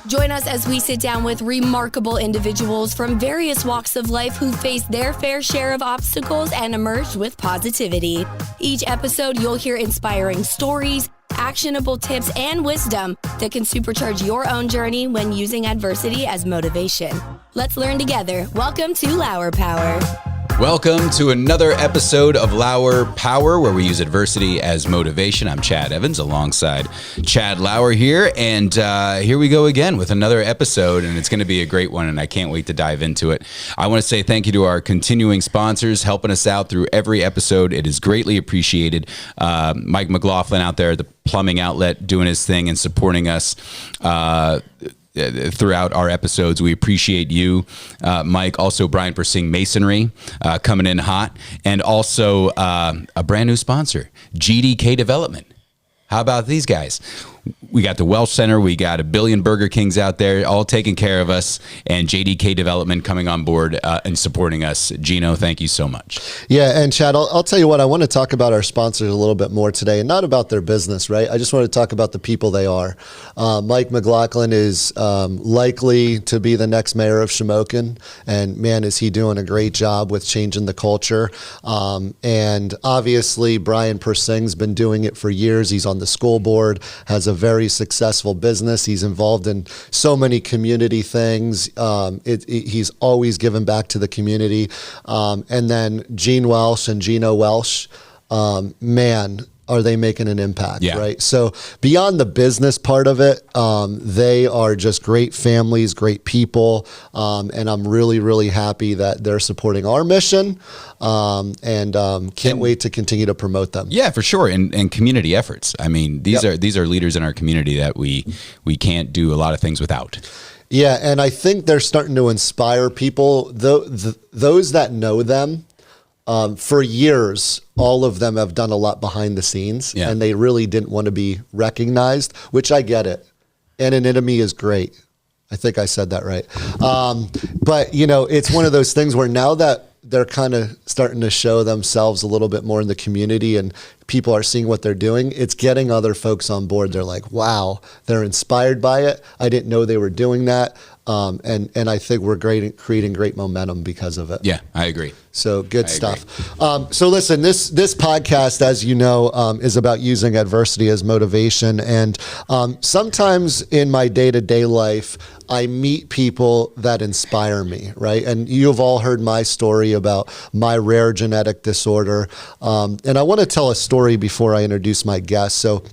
Join us as we sit down with remarkable individuals from various walks of life who face their fair share of obstacles and emerged with positivity. Each episode, you'll hear inspiring stories, actionable tips, and wisdom that can supercharge your own journey when using adversity as motivation. Let's learn together. Welcome to Lauer Power. Welcome to another episode of Lauer Power, where we use adversity as motivation. I'm Chad Evans alongside Chad Lauer here, and here we go again with another episode, and it's going to be a great one, and I can't wait to dive into it. I want to say thank you to our continuing sponsors helping us out through every episode. It is greatly appreciated. Mike McLaughlin out there, the plumbing outlet, doing his thing and supporting us throughout our episodes. We appreciate you, Mike. Also, Brian Persing, Masonry, coming in hot. And also a brand new sponsor, GDK Development. How about these guys? We got the Welsh Center. We got a billion Burger Kings out there, all taking care of us. And JDK Development coming on board and supporting us. Gino, thank you so much. Yeah, and Chad, I'll tell you what, I want to talk about our sponsors a little bit more today, and not about their business, right? I just want to talk about the people they are. Mike McLaughlin is likely to be the next mayor of Shamokin, and man, is he doing a great job with changing the culture. And obviously, Brian Persing's been doing it for years. He's on the school board, has a very successful business. He's involved in so many community things. He's always given back to the community. And then Gene Welsh and Gino Welsh, man, are they making an impact, right? So beyond the business part of it, they are just great families, great people, and I'm really, really happy that they're supporting our mission, and can't wait to continue to promote them. Yeah, for sure, and community efforts. I mean, these are leaders in our community that we can't do a lot of things without. Yeah, and I think they're starting to inspire people. Those that know them, for years, all of them have done a lot behind the scenes, and they really didn't want to be recognized, which I get it. Anonymity is great. I think I said that right. But, you know, it's one of those things where now that they're kind of starting to show themselves a little bit more in the community and people are seeing what they're doing, it's getting other folks on board. They're like, wow, they're inspired by it. I didn't know they were doing that. And I think we're creating great momentum because of it. Yeah, I agree. So good stuff. So listen, this podcast, as you know, is about using adversity as motivation. And sometimes in my day-to-day life, I meet people that inspire me, right? And you've all heard my story about my rare genetic disorder. And I want to tell a story before I introduce my guest. So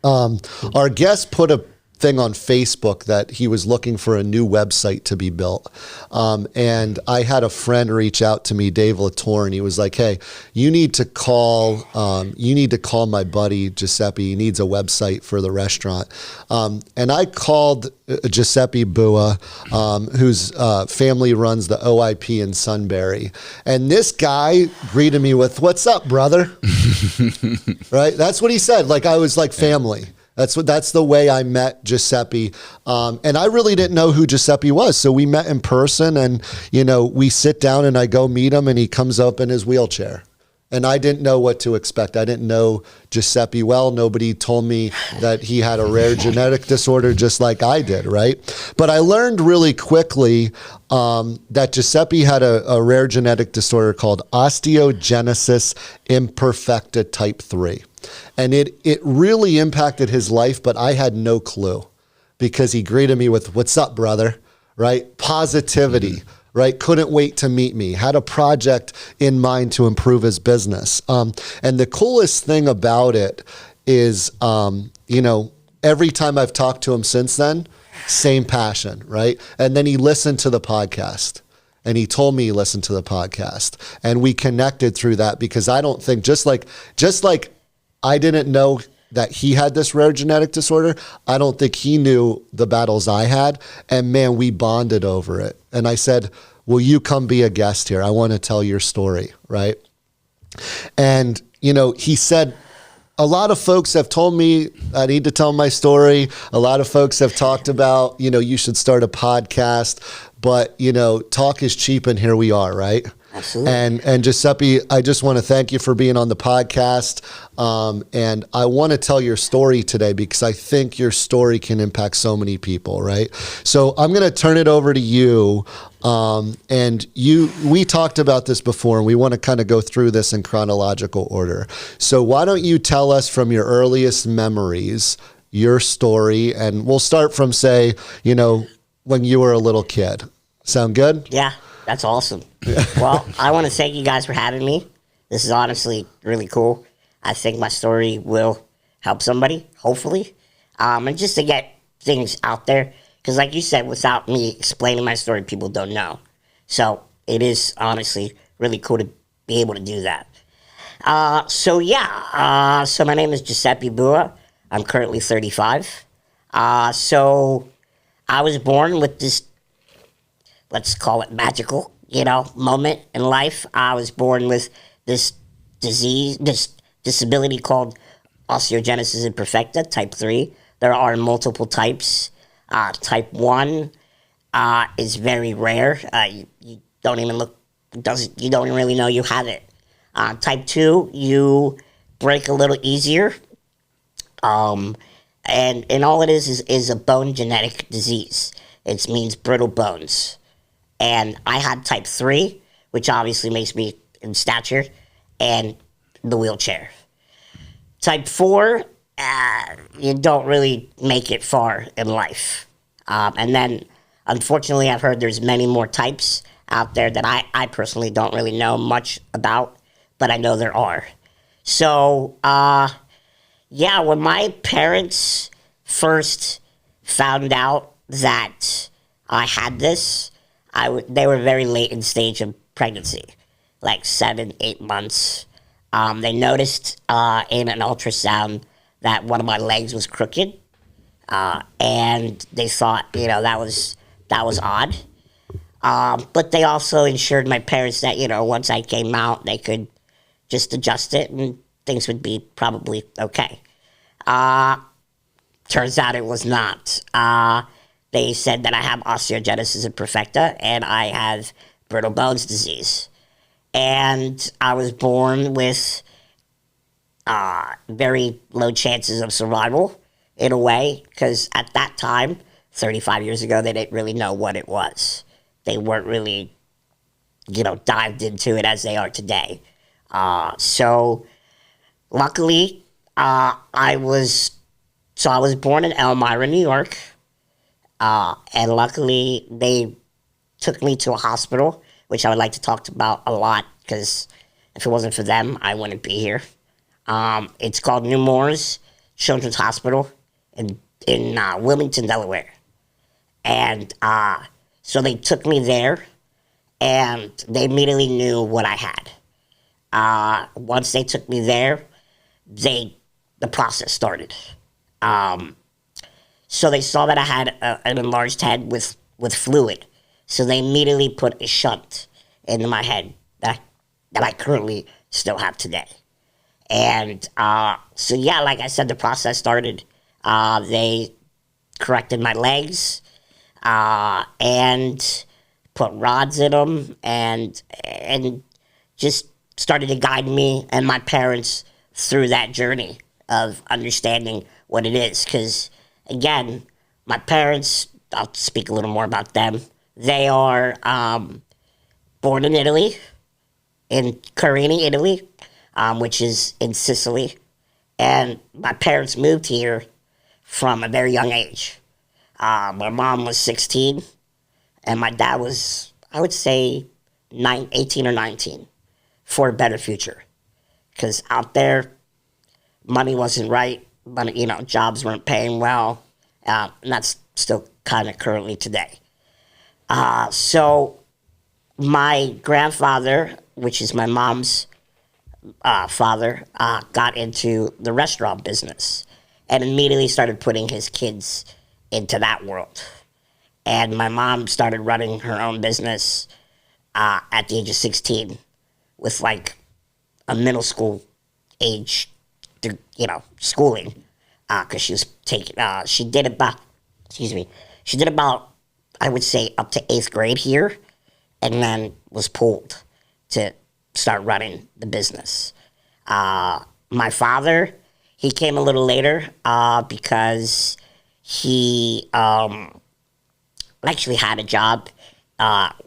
our guest put a thing on Facebook that he was looking for a new website to be built. And I had a friend reach out to me, Dave Latour, and he was like, hey, you need to call my buddy Giuseppe. He needs a website for the restaurant. And I called Giuseppe Bua, whose family runs the OIP in Sunbury. And this guy greeted me with, what's up, brother? Right? That's what he said. Like, I was like family. That's the way I met Giuseppe. And I really didn't know who Giuseppe was. So we met in person and, you know, we sit down and I go meet him and he comes up in his wheelchair. And I didn't know what to expect. I didn't know Giuseppe well. Nobody told me that he had a rare genetic disorder just like I did, right? But I learned really quickly that Giuseppe had a rare genetic disorder called osteogenesis imperfecta type 3. And it really impacted his life, but I had no clue because he greeted me with, what's up, brother, right? Positivity, right? Couldn't wait to meet me, had a project in mind to improve his business. And the coolest thing about it is, you know, every time I've talked to him since then, same passion, right? And then he listened to the podcast. And he told me he listened to the podcast. And we connected through that because I don't think, just like I didn't know that he had this rare genetic disorder, I don't think he knew the battles I had. And man, we bonded over it. And I said, will you come be a guest here? I want to tell your story, right? And, you know, he said, a lot of folks have told me I need to tell my story. A lot of folks have talked about, you know, you should start a podcast, but, you know, talk is cheap and here we are, right? Absolutely. And Giuseppe, I just want to thank you for being on the podcast. And I want to tell your story today because I think your story can impact so many people, right? So I'm going to turn it over to you. We talked about this before, and we want to kind of go through this in chronological order. So why don't you tell us from your earliest memories, your story, and we'll start from, say, when you were a little kid. Sound good? Yeah, that's awesome. Well, I want to thank you guys for having me. This is honestly really cool. I think my story will help somebody, hopefully. And just to get things out there, because like you said, without me explaining my story, people don't know. So it is honestly really cool to be able to do that. So my name is Giuseppe Bua. I'm currently 35. So I was born with this, let's call it magical, moment in life. I was born with this disability called osteogenesis imperfecta, type 3. There are multiple types. Type 1 is very rare. You don't even you don't really know you have it. Type 2, you break a little easier. And all it is a bone genetic disease. It means brittle bones. And I had type 3, which obviously makes me in stature, and the wheelchair. Type 4, you don't really make it far in life. And then, unfortunately, I've heard there's many more types out there that I personally don't really know much about, but I know there are. So, when my parents first found out that I had this, they were very late in stage of pregnancy, like 7-8 months. They noticed in an ultrasound that one of my legs was crooked, and they thought, that was odd. But they also assured my parents that, once I came out, they could just adjust it and things would be probably okay. Turns out it was not. They said that I have osteogenesis imperfecta and I have brittle bones disease. And I was born with very low chances of survival in a way, because at that time, 35 years ago, they didn't really know what it was. They weren't really, dived into it as they are today. So luckily, I was born in Elmira, New York, and luckily they took me to a hospital, which I would like to talk about a lot, because if it wasn't for them, I wouldn't be here. It's called New Moors Children's Hospital in Wilmington, Delaware. And so they took me there, and they immediately knew what I had. Once they took me there, the process started. So they saw that I had an enlarged head with fluid. So they immediately put a shunt into my head that I currently still have today. And like I said, the process started. They corrected my legs and put rods in them and just started to guide me and my parents through that journey of understanding what it is. Because, again, my parents, I'll speak a little more about them. They are born in Italy, in Carini, Italy, which is in Sicily. And my parents moved here from a very young age. My mom was 16, and my dad was, I would say, 18 or 19, for a better future. Because out there, money wasn't right, but jobs weren't paying well, and that's still kind of currently today. So my grandfather, which is my mom's father, got into the restaurant business and immediately started putting his kids into that world. And my mom started running her own business at the age of 16 with like a middle school age, schooling, because she was taking, she did about, I would say, up to 8th grade here, and then was pulled. to start running the business. My father, he came a little later because he actually had a job,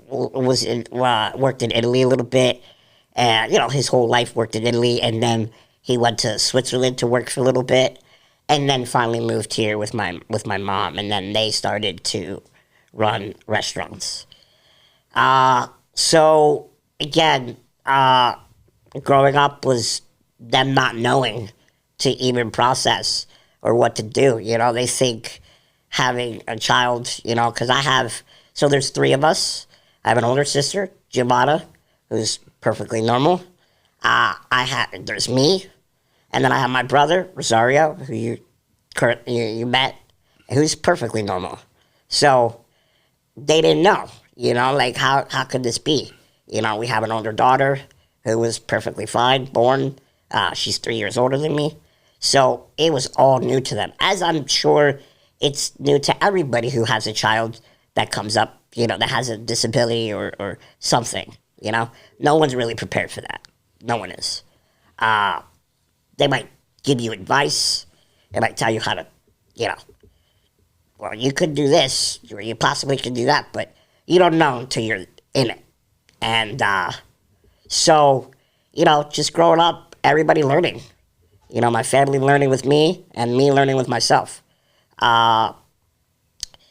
worked in Italy a little bit, and his whole life worked in Italy, and then he went to Switzerland to work for a little bit, and then finally moved here with my mom, and then they started to run restaurants. So again, growing up was them not knowing to even process or what to do. They think having a child, because so there's three of us. I have an older sister, Giovanna, who's perfectly normal. There's me, and then I have my brother, Rosario, who you met, who's perfectly normal. So they didn't know, how could this be? We have an older daughter who was perfectly fine, born. She's 3 years older than me. So it was all new to them, as I'm sure it's new to everybody who has a child that comes up, that has a disability or something, No one's really prepared for that. No one is. They might give you advice. They might tell you how to, well, you could do this, or you possibly could do that, but you don't know until you're in it. And so, just growing up, everybody learning. My family learning with me and me learning with myself. So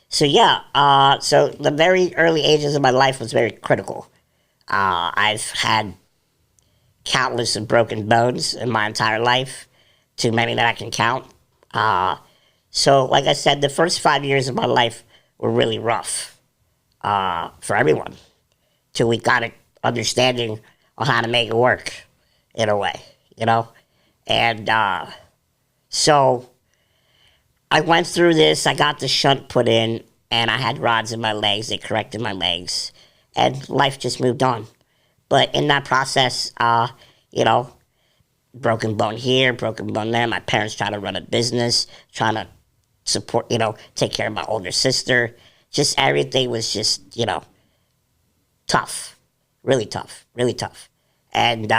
the very early ages of my life was very critical. I've had countless of broken bones in my entire life, too many that I can count. So like I said, the first 5 years of my life were really rough for everyone, till we got an understanding on how to make it work in a way, And so I went through this. I got the shunt put in, and I had rods in my legs. They corrected my legs, and life just moved on. But in that process, broken bone here, broken bone there. My parents trying to run a business, trying to support, take care of my older sister. Just everything was just, tough, really tough, really tough. And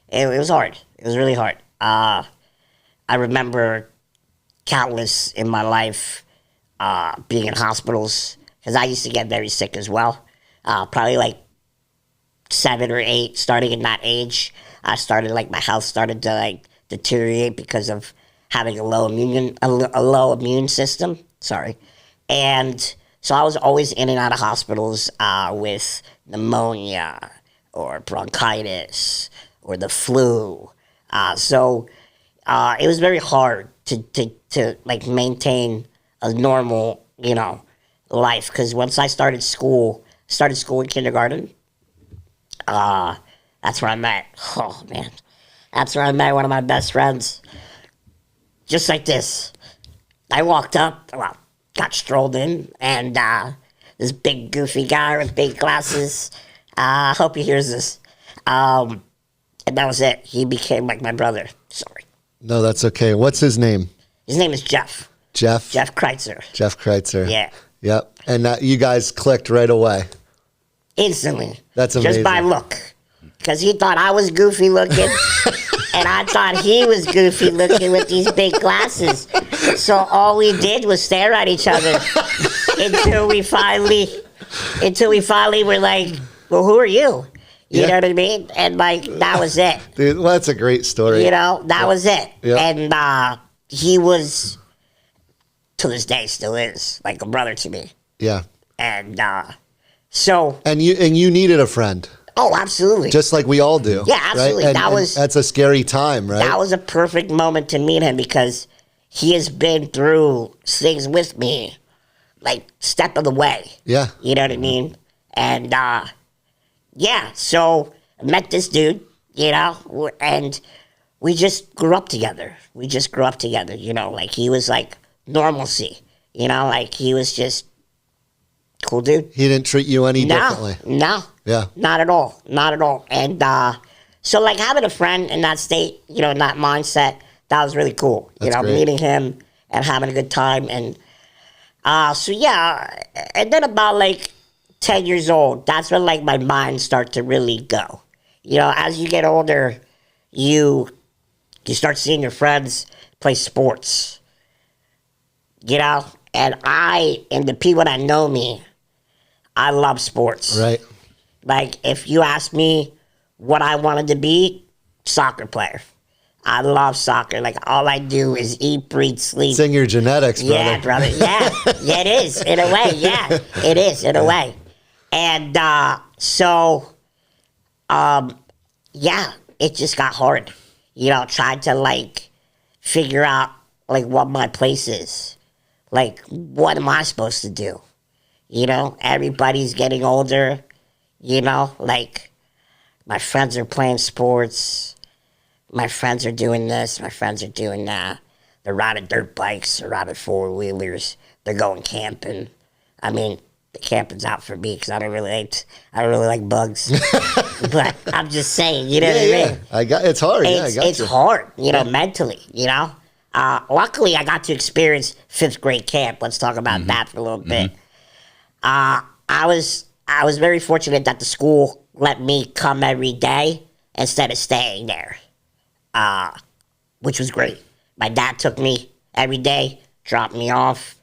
it was hard. It was really hard. I remember countless in my life being in hospitals, because I used to get very sick as well. Probably like 7 or 8, starting in that age. My health started to deteriorate because of having a low immune system. Sorry. And so I was always in and out of hospitals with pneumonia or bronchitis or the flu. So it was very hard to maintain a normal, life. Because once I started school in kindergarten, that's where I met, that's where I met one of my best friends. Just like this. I walked up, got strolled in, and this big goofy guy with big glasses, I hope he hears this. And that was it. He became like my brother. Sorry. No, that's okay. What's his name? His name is Jeff. Jeff? Jeff Kreitzer. Jeff Kreitzer. Yeah. Yep. And you guys clicked right away. Instantly. That's amazing. Just by look. Because he thought I was goofy looking, and I thought he was goofy looking with these big glasses. So all we did was stare at each other until we finally were like, well, who are you? You know what I mean? And that was it. Dude, well, that's a great story. That was it. Yep. And he was, to this day, still is, like a brother to me. Yeah. And so. And you needed a friend. Oh, absolutely. Just like we all do. Yeah, absolutely. Right? And that's a scary time, right? That was a perfect moment to meet him, because he has been through things with me, like step of the way. Yeah. You know what I mean? And so I met this dude, and we just grew up together. He was like normalcy, like he was just cool dude. He didn't treat you any differently. No. Yeah. Not at all. And so having a friend in that state, in that mindset, that was really cool. That's great. Meeting him and having a good time. And So yeah, and then about like 10 years old, that's when like my mind started to really go. You know, as you get older, you start seeing your friends play sports. You know, and the people that know me, I love sports. Right. Like, if you ask me what I wanted to be, soccer player. I love soccer. Like, all I do is eat, breathe, sleep. It's in your genetics, brother. Yeah, brother. Yeah. Yeah, it is, in a way. Yeah, it is, in a way. And yeah, it just got hard. You know, trying to, like, figure out, like, what my place is. Like, what am I supposed to do? You know, everybody's getting older. You know, like, my friends are playing sports. My friends are doing this. My friends are doing that. They're riding dirt bikes. They're riding four-wheelers. They're going camping. I mean, the camping's out for me because I don't really like bugs. But I'm just saying, you know what I mean? It's hard. It's hard, you know, mentally, you know? Luckily, I got to experience 5th grade camp. Let's talk about that for a little bit. I was very fortunate that the school let me come every day instead of staying there, which was great. My dad took me every day, dropped me off,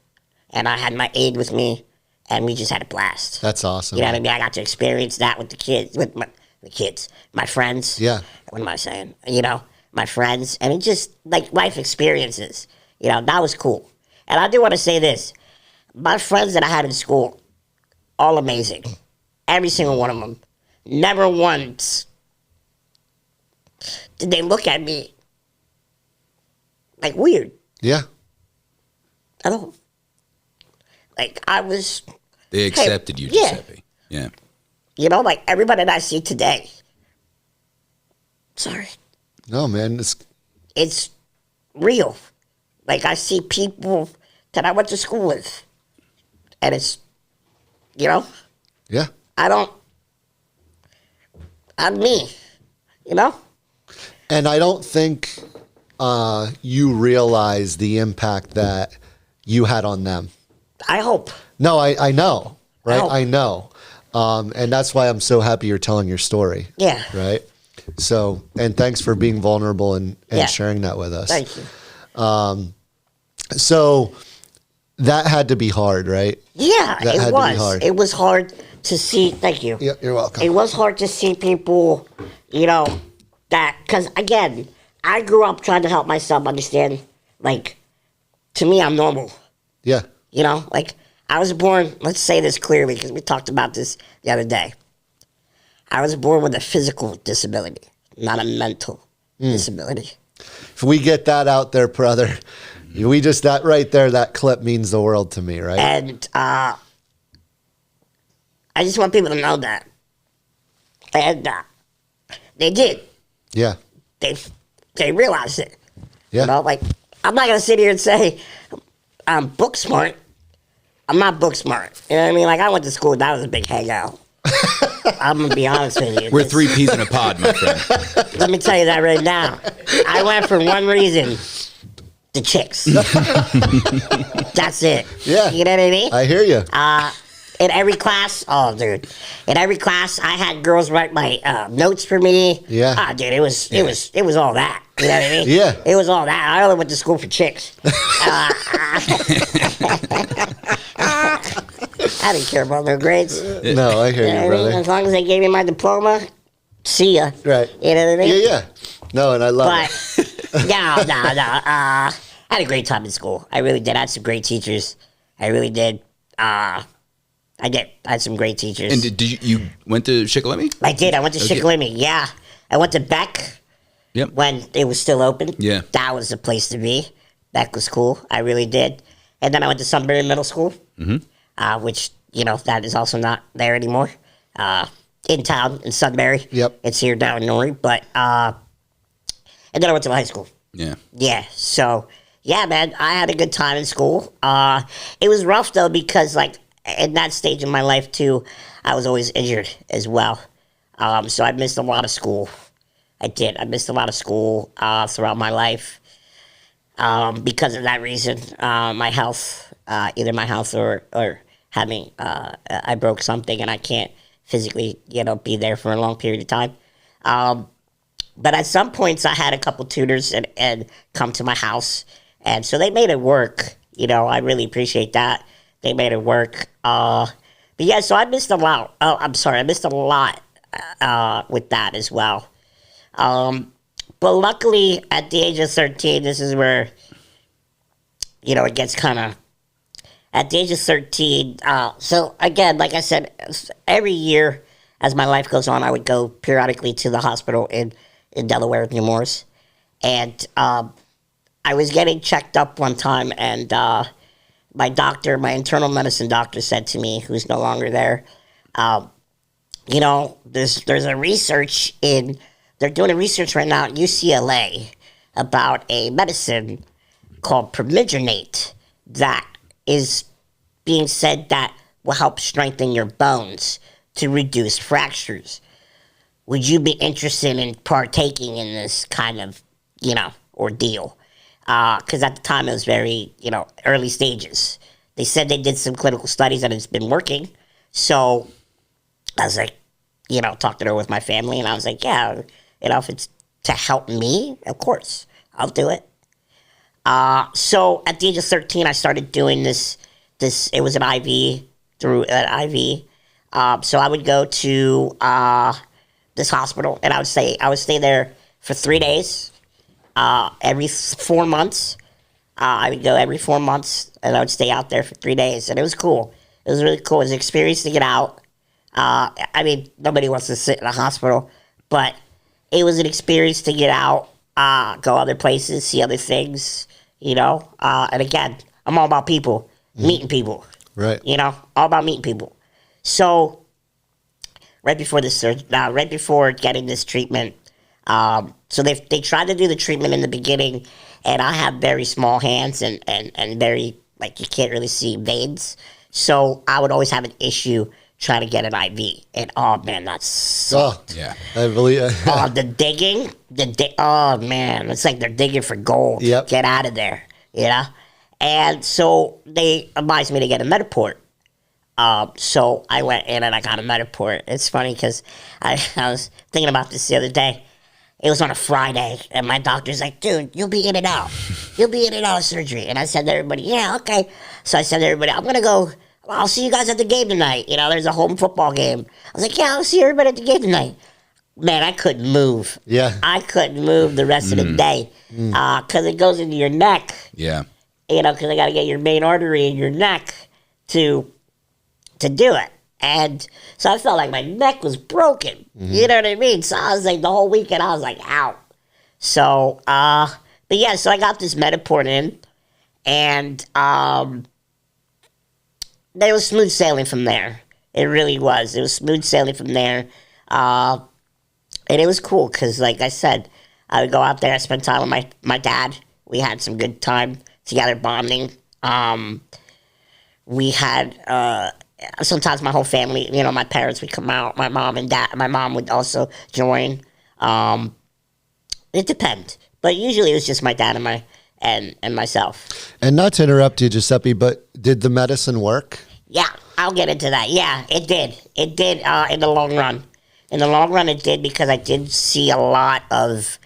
and I had my aide with me, and we just had a blast. That's awesome. You know what I mean? I got to experience that with the kids, my friends. Yeah. What am I saying? You know, my friends, and it just, like, life experiences. You know, that was cool. And I do want to say this. My friends that I had in school, all amazing. Every single one of them. Never once did they look at me like weird. Yeah. At all. Like, I was... They accepted you, yeah. Giuseppe. Yeah. You know, like, everybody that I see today. Sorry. No, man. It's real. Like, I see people that I went to school with. And it's, you know? Yeah. I'm me. You know? And I don't think you realize the impact that you had on them. I hope. No, I know, right? hope. I know. And that's why I'm so happy you're telling your story. Yeah. Right? So, and thanks for being vulnerable and Yeah. sharing that with us. Thank you. So that had to be hard, right? Yeah, That had it to be was. hard. It was hard to see. Thank you. Yeah, you're welcome. It was hard to see people, you know, that, because again, I grew up trying to help myself understand, like, to me, I'm normal. Yeah. You know, like, I was born, let's say this clearly, because we talked about this the other day. I was born with a physical disability, not a mental disability. If we get that out there, brother, that right there, that clip means the world to me, right? And I just want people to know that. And they did. Yeah. They realized it. Yeah. You know, like, I'm not going to sit here and say I'm book smart. I'm not book smart. You know what I mean? Like, I went to school, that was a big hangout. I'm going to be honest with you. We're 3 peas in a pod, my friend. Let me tell you that right now. I went for one reason. The chicks. That's it. Yeah. You know what I mean? I hear you. In every class, oh, dude. In every class, I had girls write my notes for me. Yeah. Ah, dude, it was all that. You know what I mean? Yeah. It was all that. I only went to school for chicks. I didn't care about their grades. No, I hear you, You know what I mean? brother. As long as they gave me my diploma, see ya. Right. You know what I mean? Yeah. No, and I love it. But no. I had a great time in school. I really did. I had some great teachers. I really did. I had some great teachers. And did you went to Shikellamy? I did. I went to Okay. Shikellamy. Yeah, I went to Beck. Yep. When it was still open. Yeah. That was the place to be. Beck was cool. I really did. And then I went to Sunbury Middle School, which, you know, that is also not there anymore. In town, in Sunbury. Yep. It's here down in Nori. But, and then I went to high school. Yeah. Yeah, so, yeah, man, I had a good time in school. It was rough, though, because, like, in that stage in my life, too, I was always injured as well. So I missed a lot of school. I did. I missed a lot of school throughout my life. because of that reason, my health, either my health or having, I broke something and I can't physically, be there for a long period of time. But at some points I had a couple tutors and come to my house. And so they made it work. I really appreciate that. They made it work. But yeah, so I missed a lot. Oh, I'm sorry. I missed a lot with that as well. But luckily, at the age of 13, this is where, it gets kind of... At the age of 13, so again, like I said, every year as my life goes on, I would go periodically to the hospital in Delaware with Nemours. And I was getting checked up one time, and my doctor, my internal medicine doctor, said to me, who's no longer there, there's a research they're doing a research right now at UCLA about a medicine called permigenate that is being said that will help strengthen your bones to reduce fractures. Would you be interested in partaking in this kind of, ordeal? Because at the time it was very, early stages. They said they did some clinical studies and it's been working. So I was like, talked it over with my family, and I was like, yeah, if it's to help me, of course, I'll do it. So at the age of 13, I started doing this, it was an IV, through an IV. So I would go to this hospital, and I would stay there for 3 days, every 4 months. I would go every 4 months, and I would stay out there for 3 days, and it was cool. It was really cool. It was an experience to get out. Nobody wants to sit in a hospital, but it was an experience to get out, go other places, see other things, and again, I'm all about people, meeting people, right? All about meeting people. So right before getting this treatment, so they tried to do the treatment in the beginning, and I have very small hands and very, you can't really see veins. So I would always have an issue trying to get an IV. And oh man, that sucked. Oh, yeah. I believe the digging, oh man, it's like they're digging for gold. Yep. Get out of there, And so they advised me to get a Metaport. So I went in and I got a Metaport. It's funny because I was thinking about this the other day. It was on a Friday, and my doctor's like, dude, you'll be in and out. You'll be in and out of surgery. And I said to everybody, yeah, okay. So I said to everybody, I'm going to go. I'll see you guys at the game tonight. There's a home football game. I was like, yeah, I'll see everybody at the game tonight. Man, I couldn't move. Yeah. I couldn't move the rest of the day because it goes into your neck. Yeah. Because I got to get your main artery in your neck to do it. And so I felt like my neck was broken. You know what I mean? So I was like, the whole weekend, I was like, ow. So, but yeah, so I got this Metaport in, and it was smooth sailing from there. It really was. It was smooth sailing from there. And it was cool because, like I said, I would go out there, I spent time with my dad. We had some good time together, bonding. We had... sometimes my whole family, my parents would come out, my mom and dad, my mom would also join. It depends, but usually it was just my dad and myself. And not to interrupt you, Giuseppe, but did the medicine work? Yeah, I'll get into that. Yeah, it did. It did in the long run. In the long run, it did because I did see a lot of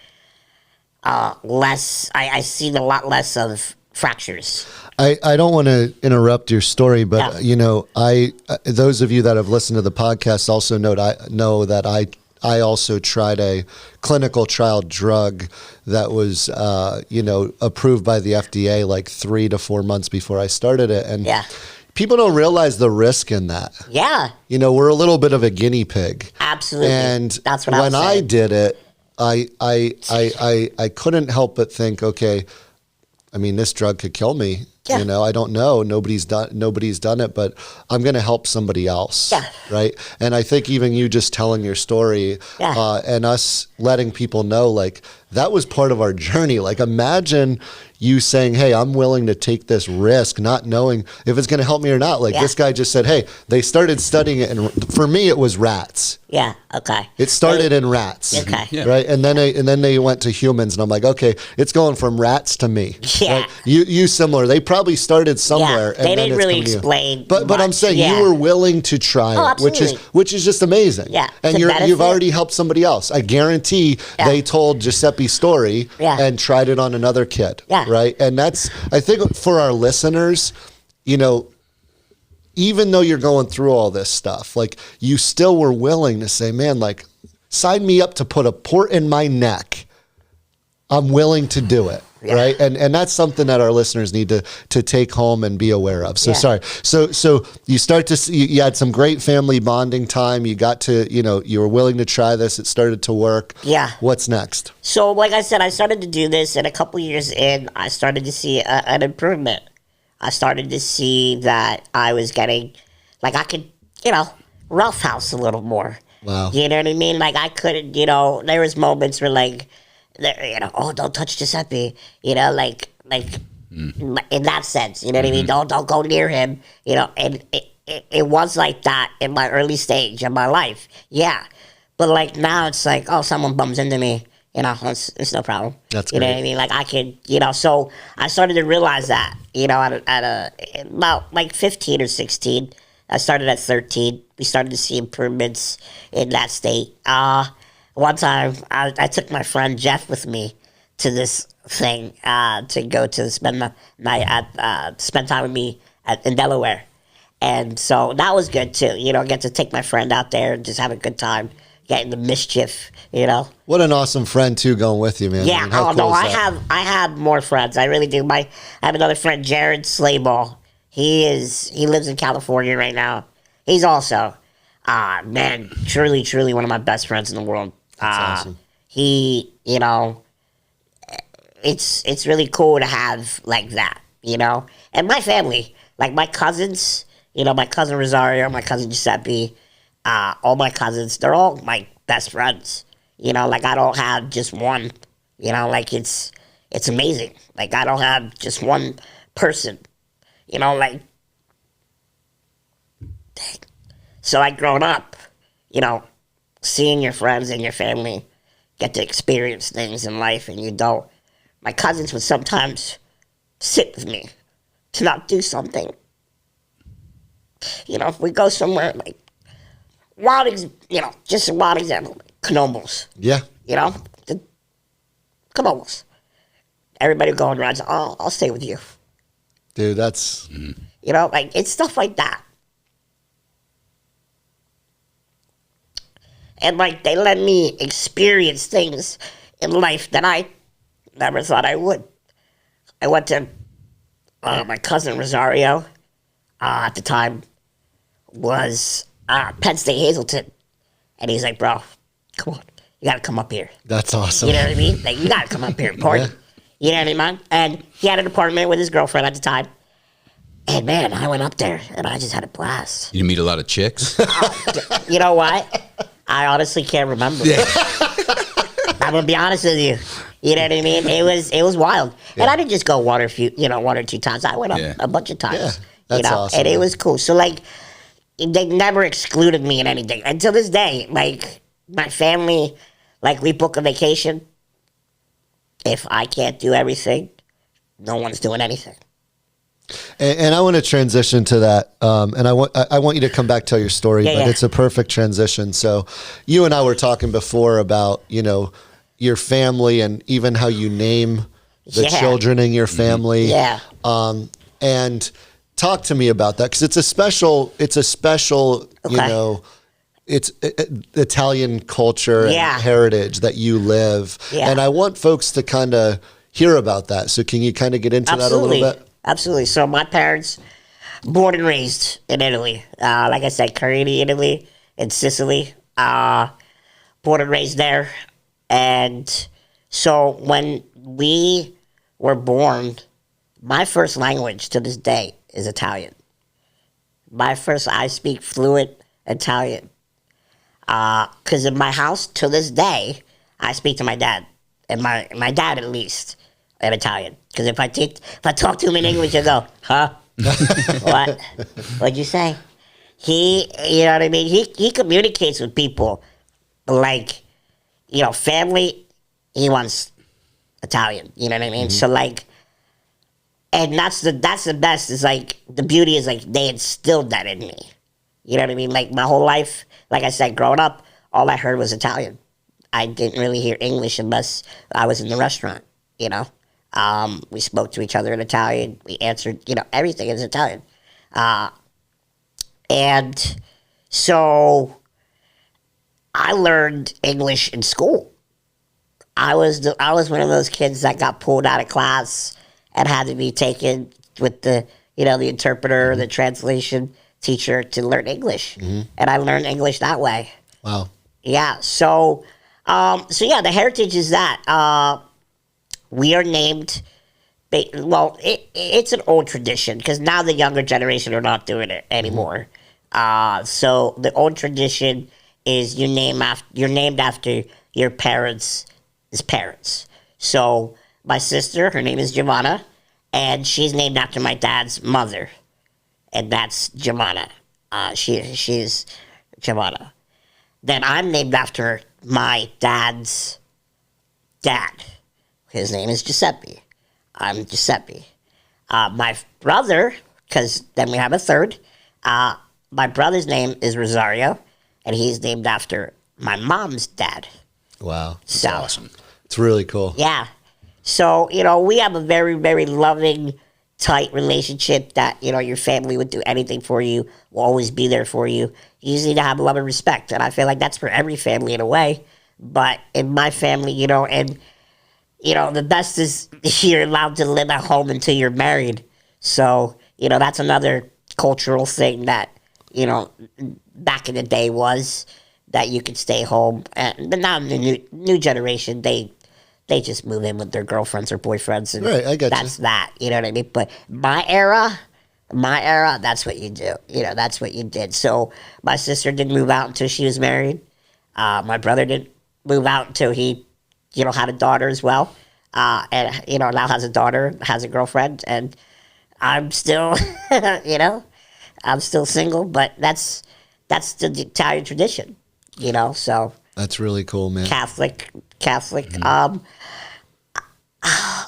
less. I seen a lot less of fractures. I don't want to interrupt your story, but those of you that have listened to the podcast also know that I also tried a clinical trial drug that was approved by the FDA like 3 to 4 months before I started it, and people don't realize the risk in that. Yeah, we're a little bit of a guinea pig. Absolutely, and that's what when I did it, I couldn't help but think, okay, I mean, this drug could kill me. Yeah. I don't know. Nobody's done it, but I'm going to help somebody else. Yeah. Right. And I think even you just telling your story and us letting people know, like, that was part of our journey. Like, imagine you saying, hey, I'm willing to take this risk, not knowing if it's going to help me or not. Like, this guy just said, hey, they started studying it. And for me, it was rats. Yeah. Okay. It started in rats. Okay. Yeah. Right. And then they went to humans, and I'm like, okay, it's going from rats to me. Yeah. Right? You similar. They probably started somewhere. Yeah. They and then didn't it's really come to you. explain. But I'm saying you were willing to try it, which is just amazing. Yeah. And you've already helped somebody else. I guarantee they told Giuseppe's story and tried it on another kid. Yeah. Right. And that's, I think, for our listeners, you know, even though you're going through all this stuff, like, you still were willing to say, man, like, sign me up to put a port in my neck. I'm willing to do it. Yeah. Right. And that's something that our listeners need to take home and be aware of. So sorry. So you start to see, you had some great family bonding time. You got to, you know, you were willing to try this. It started to work. Yeah. What's next? So, like I said, I started to do this, and a couple years in, I started to see an improvement. I started to see that I was getting, like, I could, you know, roughhouse a little more. Wow. You know what I mean? Like, I couldn't, you know, there was moments where, like, you know, oh, don't touch Giuseppe, you know, like in that sense, you know what I mean? Don't go near him, you know, and it was like that in my early stage of my life, yeah. But, like, now it's like, oh, someone bumps into me, you know, it's no problem. That's you great. know what I mean? Like, I could, you know, so I started to realize that, you know, at about, like, 15 or 16. I started at 13. We started to see improvements in that state. One time, I took my friend Jeff with me to this thing to go to spend time with me in Delaware, and so that was good too. You know, get to take my friend out there and just have a good time, get into mischief. You know, What an awesome friend too, going with you, man. yeah. I mean, how cool is that? I have more friends. I really do. I have another friend, Jared Slayball. He lives in California right now. He's also, man, truly one of my best friends in the world. That's awesome. He, you know, it's really cool to have like that, you know. And my family, like my cousins, you know, my cousin Rosario, my cousin Giuseppe, all my cousins, they're all my best friends. You know, like, I don't have just one. You know, like, it's amazing. Like, I don't have just one person. You know, like, dang. So, like, growing up, you know, seeing your friends and your family get to experience things in life and you don't. My cousins would sometimes sit with me to not do something. You know, if we go somewhere, like, just a wild example, Knobles. Yeah. You know, the Knobles. Everybody would go and rides, oh, I'll stay with you. Dude, that's... You know, like, it's stuff like that. And, like, they let me experience things in life that I never thought I would. I went to my cousin Rosario, at the time, was Penn State Hazleton. And he's like, bro, come on, you gotta come up here. That's awesome. You know what I mean? Like, you gotta come up here and party. Yeah. You know what I mean, man? And he had an apartment with his girlfriend at the time. And, man, I went up there, and I just had a blast. You meet a lot of chicks? You know what? I honestly can't remember. Yeah. I'm gonna be honest with you. You know what I mean? It was wild, and I didn't just go one or two times. I went up a bunch of times. Yeah, that's awesome. And it was cool. So, like, they never excluded me in anything. And to this day, like, my family, like, we book a vacation. If I can't do everything, no one's doing anything. And I want to transition to that, and I want you to come back, tell your story, but it's a perfect transition. So, you and I were talking before about, you know, your family and even how you name the children in your family. Yeah. And talk to me about that, because it's a special, you know, it's Italian culture and heritage that you live, and I want folks to kind of hear about that. So, can you kind of get into that a little bit? Absolutely. So my parents, born and raised in Italy. Like I said, Carini, Italy, and Sicily. Born and raised there. And so when we were born, my first language to this day is Italian. I speak fluent Italian. Because in my house, to this day, I speak to my dad. and my dad at least, in Italian. Because if I talk to him in English, he'll go, huh? What? What'd you say? You know what I mean? He communicates with people like, family, he wants Italian. You know what I mean? So like, and that's the best, is like, the beauty is like, they instilled that in me. You know what I mean? Like my whole life, like I said, growing up, all I heard was Italian. I didn't really hear English unless I was in the restaurant, We spoke to each other in Italian. We answered, everything is Italian. And so I learned English in school. I was one of those kids that got pulled out of class and had to be taken with the interpreter, the translation teacher to learn English. And I learned English that way. Wow. Yeah. So the heritage is that we are named. Well, it's an old tradition because now the younger generation are not doing it anymore. So the old tradition is you're named after your parents' parents. So my sister, her name is Giovanna, and she's named after my dad's mother, and that's Giovanna. She's Giovanna. Then I'm named after my dad's dad. His name is Giuseppe. I'm Giuseppe. My brother, because then we have a third, my brother's name is Rosario, and he's named after my mom's dad. Wow. So, That's awesome. It's really cool. Yeah. So, we have a very, very loving, tight relationship that, your family would do anything for you, will always be there for you. You just need to have love and respect. And I feel like that's for every family in a way. But in my family, the best is you're allowed to live at home until you're married. So, that's another cultural thing that, back in the day was that you could stay home. But now in the new generation, they just move in with their girlfriends or boyfriends. And right, I get that's that, you know what I mean? But my era, that's what you do. That's what you did. So my sister didn't move out until she was married. My brother didn't move out until he, had a daughter as well. And, now has a daughter, has a girlfriend. And I'm still, I'm still single. But that's the Italian tradition, so. That's really cool, man. Catholic.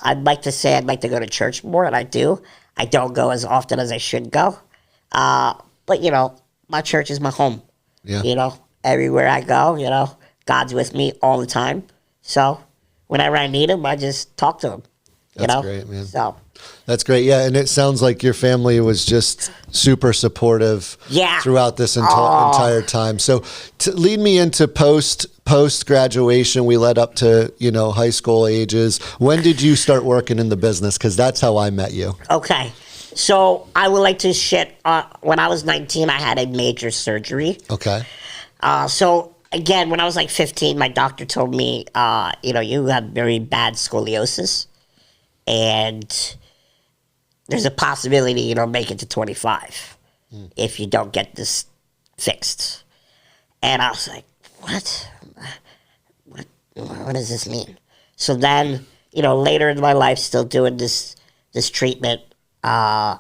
I'd like to say I'd like to go to church more, and I do. I don't go as often as I should go. But, my church is my home. Yeah. Everywhere I go, God's with me all the time. So whenever I need him, I just talk to him. That's great, man. So. That's great. Yeah, and it sounds like your family was just super supportive throughout this entire time. So to lead me into post graduation, we led up to, high school ages. When did you start working in the business? Because that's how I met you. Okay. So I would like to when I was 19, I had a major surgery. Okay. So again, when I was like 15, my doctor told me, you have very bad scoliosis. And there's a possibility you don't make it to 25 if you don't get this fixed. And I was like, what? What does this mean? So then, later in my life, still doing this treatment, I